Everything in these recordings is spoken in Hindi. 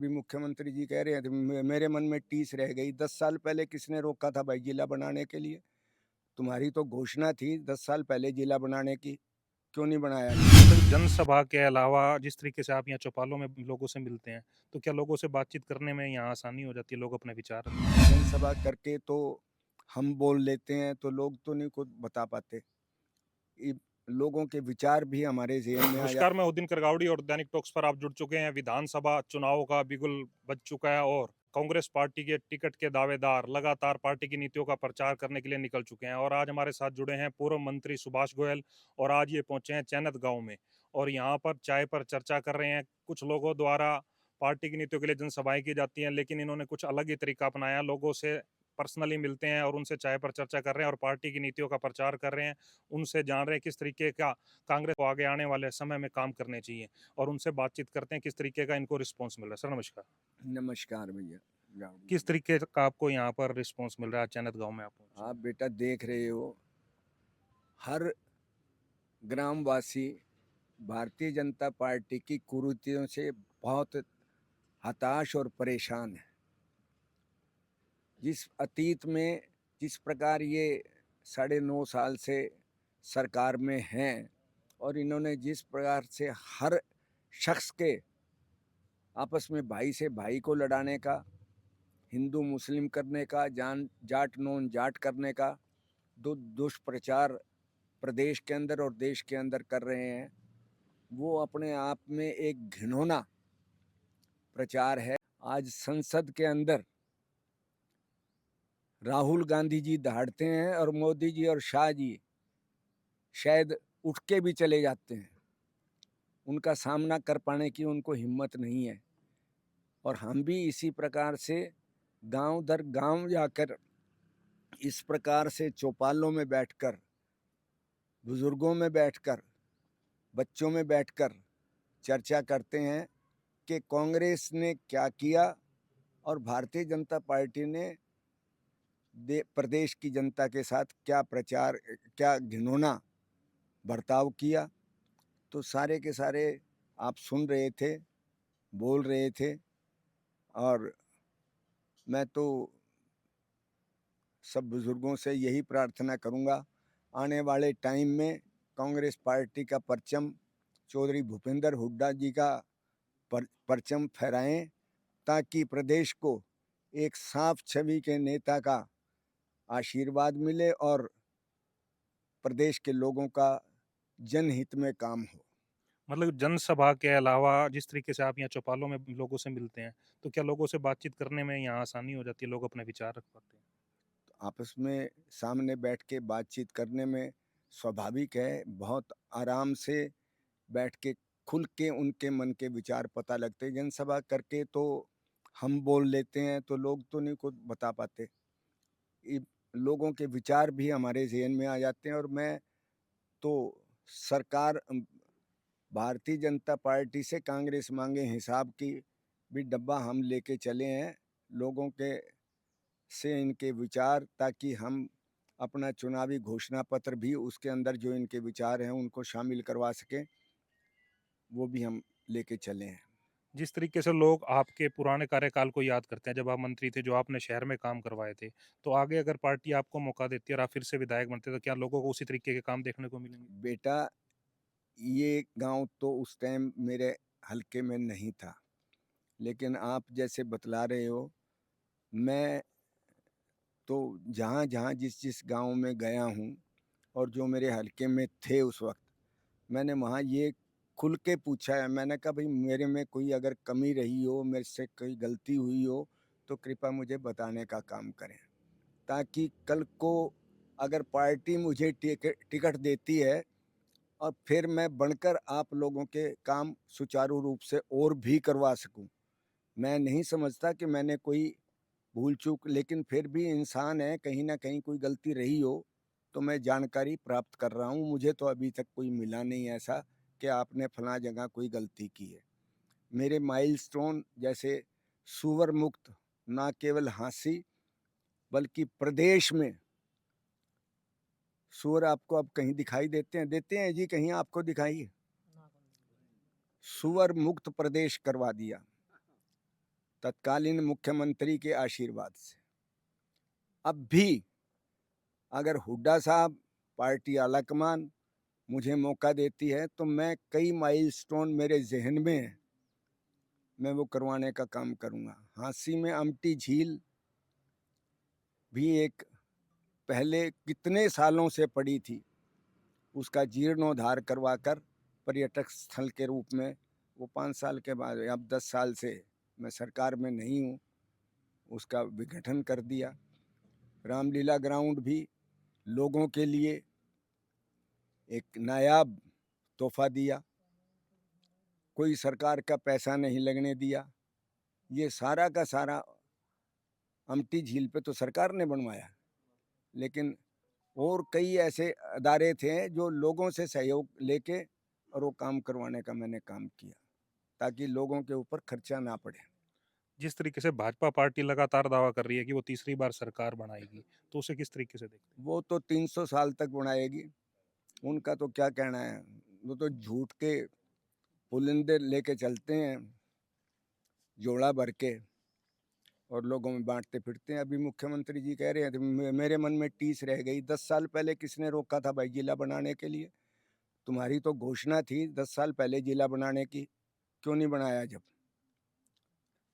भी मुख्यमंत्री जी कह रहे हैं, तो मेरे मन में टीस रह गई। 10 साल पहले किसने रोका था भाई जिला बनाने के लिए? तुम्हारी तो घोषणा थी 10 साल पहले जिला बनाने की, क्यों नहीं बनाया? तो जनसभा के अलावा जिस तरीके से आप यहाँ चौपालों में लोगों से मिलते हैं, तो क्या लोगों से बातचीत करने में यहाँ आसानी हो जाती है? लोग अपने विचार रखते हैं? जनसभा करके तो हम बोल लेते हैं तो लोग तो नहीं खुद बता पाते। लोगों के विचार भी हमारे जेहन में आ नमस्कार, जाते। मैं उदिन करगावड़ी और दैनिक टॉक्स पर आप जुड़ चुके हैं। विधानसभा चुनाव का बिगुल बज चुका है और कांग्रेस पार्टी के टिकट के दावेदार लगातार पार्टी की नीतियों का प्रचार करने के लिए निकल चुके हैं और आज हमारे साथ जुड़े हैं पूर्व मंत्री सुभाष गोयल और आज ये पहुंचे हैं चैनत गांव में और यहाँ पर चाय पर चर्चा कर रहे हैं। कुछ लोगों द्वारा पार्टी की नीतियों के लिए जनसभाएं की जाती हैं, लेकिन इन्होंने कुछ अलग ही तरीका अपनाया। लोगों से पर्सनली मिलते हैं और उनसे चाय पर चर्चा कर रहे हैं और पार्टी की नीतियों का प्रचार कर रहे हैं। उनसे जान रहे हैं किस तरीके का कांग्रेस को आगे आने वाले समय में काम करने चाहिए और उनसे बातचीत करते हैं किस तरीके का इनको रिस्पांस मिल रहा है। सर नमस्कार। नमस्कार भैया। गावड़ी किस जी, तरीके का आपको यहाँ पर रिस्पांस मिल रहा है चैनत गांव में आप पहुंचे? आप बेटा देख रहे हो, हर ग्रामवासी भारतीय जनता पार्टी की कुरीतियों से बहुत हताश और परेशान है। जिस अतीत में जिस प्रकार ये 9.5 साल से सरकार में हैं और इन्होंने जिस प्रकार से हर शख्स के आपस में भाई से भाई को लड़ाने का, हिंदू मुस्लिम करने का, जान जाट नॉन जाट करने का दुष्प्रचार प्रदेश के अंदर और देश के अंदर कर रहे हैं, वो अपने आप में एक घिनौना प्रचार है। आज संसद के अंदर राहुल गांधी जी दहाड़ते हैं और मोदी जी और शाह जी शायद उठ के भी चले जाते हैं। उनका सामना कर पाने की उनको हिम्मत नहीं है और हम भी इसी प्रकार से गांव दर गांव जाकर इस प्रकार से चौपालों में बैठकर, बुजुर्गों में बैठकर, बच्चों में बैठकर चर्चा करते हैं कि कांग्रेस ने क्या किया और भारतीय जनता पार्टी ने प्रदेश की जनता के साथ क्या प्रचार, क्या घिनौना बर्ताव किया। तो सारे के सारे आप सुन रहे थे, बोल रहे थे और मैं तो सब बुजुर्गों से यही प्रार्थना करूंगा, आने वाले टाइम में कांग्रेस पार्टी का परचम चौधरी भूपेंद्र हुड्डा जी का परचम फहराएं, ताकि प्रदेश को एक साफ छवि के नेता का आशीर्वाद मिले और प्रदेश के लोगों का जनहित में काम हो। मतलब जनसभा के अलावा जिस तरीके से आप यहाँ चौपालों में लोगों से मिलते हैं, तो क्या लोगों से बातचीत करने में यहाँ आसानी हो जाती है? लोग अपने विचार रख पाते हैं? आपस में सामने बैठ के बातचीत करने में स्वाभाविक है, बहुत आराम से बैठ के खुल के उनके मन के विचार पता लगते हैं। जनसभा करके तो हम बोल लेते हैं तो लोग तो नहीं खुद बता पाते। लोगों के विचार भी हमारे जेहन में आ जाते हैं और मैं तो सरकार भारतीय जनता पार्टी से कांग्रेस मांगे हिसाब की भी डब्बा हम लेके चले हैं लोगों के से इनके विचार, ताकि हम अपना चुनावी घोषणा पत्र भी उसके अंदर जो इनके विचार हैं उनको शामिल करवा सकें, वो भी हम लेके चले हैं। जिस तरीके से लोग आपके पुराने कार्यकाल को याद करते हैं, जब आप मंत्री थे, जो आपने शहर में काम करवाए थे, तो आगे अगर पार्टी आपको मौका देती है और आप फिर से विधायक बनते, तो क्या लोगों को उसी तरीके के काम देखने को मिलेंगे? बेटा, ये गांव तो उस टाइम मेरे हलके में नहीं था, लेकिन आप जैसे बतला रहे हो, मैं तो जहाँ जहाँ जिस जिस गांव में गया हूँ और जो मेरे हलके में थे उस वक्त, मैंने वहाँ ये खुल के पूछा है। मैंने कहा भाई मेरे में कोई अगर कमी रही हो, मेरे से कोई गलती हुई हो, तो कृपया मुझे बताने का काम करें, ताकि कल को अगर पार्टी मुझे टिकट देती है और फिर मैं बनकर आप लोगों के काम सुचारू रूप से और भी करवा सकूं। मैं नहीं समझता कि मैंने कोई भूल चूक, लेकिन फिर भी इंसान है, कहीं ना कहीं कोई गलती रही हो तो मैं जानकारी प्राप्त कर रहा हूँ। मुझे तो अभी तक कोई मिला नहीं ऐसा कि आपने फला जगह कोई गलती की है। मेरे माइलस्टोन जैसे सुअर मुक्त ना केवल हाँसी बल्कि प्रदेश में सुअर आपको अब कहीं दिखाई देते हैं जी, कहीं आपको दिखाई? सुअर मुक्त प्रदेश करवा दिया। तत्कालीन मुख्यमंत्री के आशीर्वाद से। अब भी अगर हुड्डा साहब, पार्टी आलाकमान मुझे मौका देती है तो मैं कई माइलस्टोन मेरे ज़हन में है, मैं वो करवाने का काम करूँगा। हाँसी में अमटी झील भी एक पहले कितने सालों से पड़ी थी, उसका जीर्णोद्धार करवाकर पर्यटक स्थल के रूप में वो 5 साल के बाद, अब 10 साल से मैं सरकार में नहीं हूँ, उसका विघटन कर दिया। रामलीला ग्राउंड भी लोगों के लिए एक नायाब तोहफा दिया, कोई सरकार का पैसा नहीं लगने दिया। ये सारा का सारा अमटी झील पे तो सरकार ने बनवाया, लेकिन और कई ऐसे अदारे थे जो लोगों से सहयोग लेके और वो काम करवाने का मैंने काम किया, ताकि लोगों के ऊपर खर्चा ना पड़े। जिस तरीके से भाजपा पार्टी लगातार दावा कर रही है कि वो तीसरी बार सरकार बनाएगी, तो उसे किस तरीके से देखते हैं? वो तो 300 साल तक बनाएगी, उनका तो क्या कहना है, वो तो झूठ के पुलिंदे लेके चलते हैं, जोड़ा भर के, और लोगों में बांटते फिरते हैं। अभी मुख्यमंत्री जी कह रहे हैं, तो मेरे मन में टीस रह गई, 10 साल पहले किसने रोका था भाई जिला बनाने के लिए? तुम्हारी तो घोषणा थी 10 साल पहले जिला बनाने की, क्यों नहीं बनाया जब?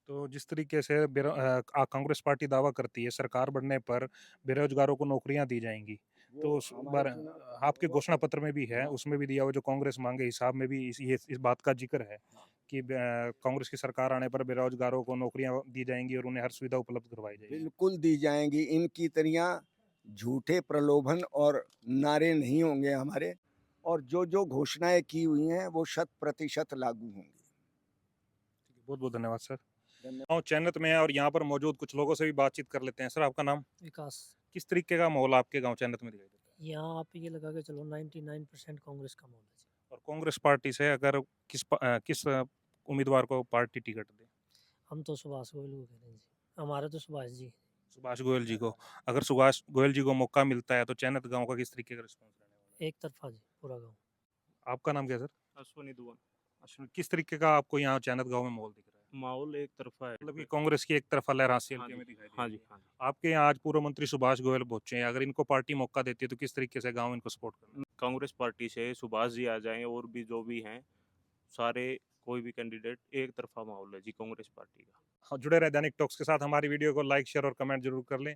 तो जिस तरीके से कांग्रेस पार्टी दावा करती है सरकार बनने पर बेरोजगारों को नौकरियां दी जाएंगी, वो तो उस हमारे बार आपके वो घोषणा पत्र में भी है, हाँ, उसमें भी दिया हुआ जो कांग्रेस मांगे हिसाब में भी इस बात का जिक्र है हाँ, कि कांग्रेस की सरकार आने पर बेरोजगारों को नौकरियां दी जाएंगी और उन्हें हर सुविधा उपलब्ध करवाई जाएगी। बिल्कुल दी जाएंगी। इनकी तरह झूठे प्रलोभन और नारे नहीं होंगे हमारे, और जो जो घोषणाएं की हुई हैं वो 100% लागू होंगी। बहुत बहुत धन्यवाद सर। धन्यवाद। गाँव चैनत में है और यहाँ पर मौजूद कुछ लोगों से भी बातचीत कर लेते हैं। सर, आपका नाम? विकास। किस तरीके का माहौल आपके गाँव चैनत में दिखाई देता है? यहाँ आप ये लगा के चलो 99% कांग्रेस का माहौल है जी। और कांग्रेस पार्टी से अगर किस उम्मीदवार को पार्टी टिकट दे? हम तो सुभाष गोयल को कह रहे हैं जी, हमारे तो सुभाष जी। सुभाष गोयल जी को। अगर सुभाष गोयल जी को मौका मिलता है तो चैनत गाँव का किस तरीके का रिस्पॉन्स रहने वाला एक तरफा जी पूरा गाँव। है? आपका नाम क्या है सर? अश्वनी दुआ। अश्विन, किस तरीके का आपको यहाँ चैनत गाँव में माहौल दिख रहा है? माहौल एक तरफा है। मतलब कि कांग्रेस की एक तरफा लहर हासिल हाँ हल्के जी, में दिखाई दे हाँ रही जी, है। हाँ जी। आपके यहाँ आज पूर्व मंत्री सुभाष गोयल पहुंचे हैं, अगर इनको पार्टी मौका देती है तो किस तरीके से गाँव इनको सपोर्ट करना है? कांग्रेस पार्टी से सुभाष जी आ जाएँ और भी जो भी हैं, सारे कोई भी कैंडिडेट एक तरफा माहौल है जी कांग्रेस पार्टी का। हाँ, जुड़े रहे दैनिक टॉक्स के साथ। हमारी वीडियो को लाइक, शेयर और कमेंट जरूर कर लें।